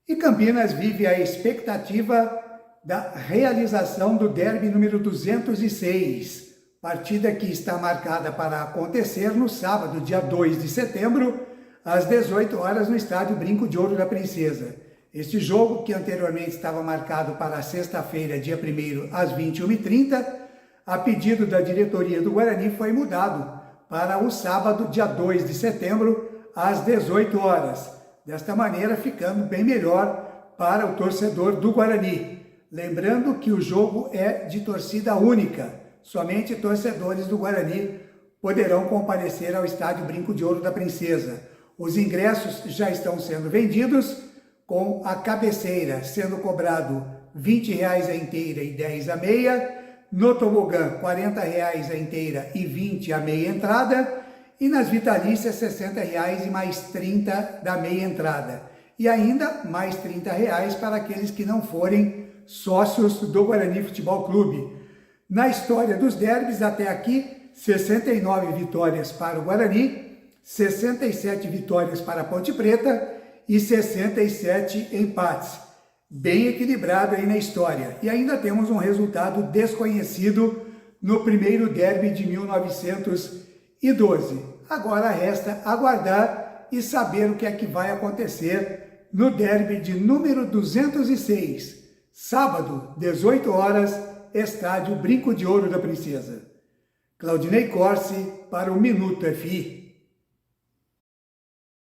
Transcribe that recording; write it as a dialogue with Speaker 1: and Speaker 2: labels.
Speaker 1: E Campinas vive a expectativa da realização do derby número 206, partida que está marcada para acontecer no sábado, dia 2 de setembro, às 18 horas, no estádio Brinco de Ouro da Princesa. Este jogo, que anteriormente estava marcado para sexta-feira, dia 1º, às 21h30, a pedido da diretoria do Guarani, foi mudado para o sábado, dia 2 de setembro, às 18 horas. Desta maneira, ficando bem melhor para o torcedor do Guarani. Lembrando que o jogo é de torcida única. Somente torcedores do Guarani poderão comparecer ao estádio Brinco de Ouro da Princesa. Os ingressos já estão sendo vendidos, com a cabeceira sendo cobrado R$20 a inteira e 10 a meia, no tobogã R$40 a inteira e 20 a meia entrada, e nas vitalícias R$60 e mais 30 da meia entrada. E ainda mais R$30 para aqueles que não forem sócios do Guarani Futebol Clube. Na história dos derbys até aqui, 69 vitórias para o Guarani, 67 vitórias para a Ponte Preta e 67 empates. Bem equilibrado aí na história. E ainda temos um resultado desconhecido no primeiro derby de 1912. Agora resta aguardar e saber o que é que vai acontecer no derby de número 206, sábado, 18 horas, estádio Brinco de Ouro da Princesa. Claudinei Corsi para o Minuto FI.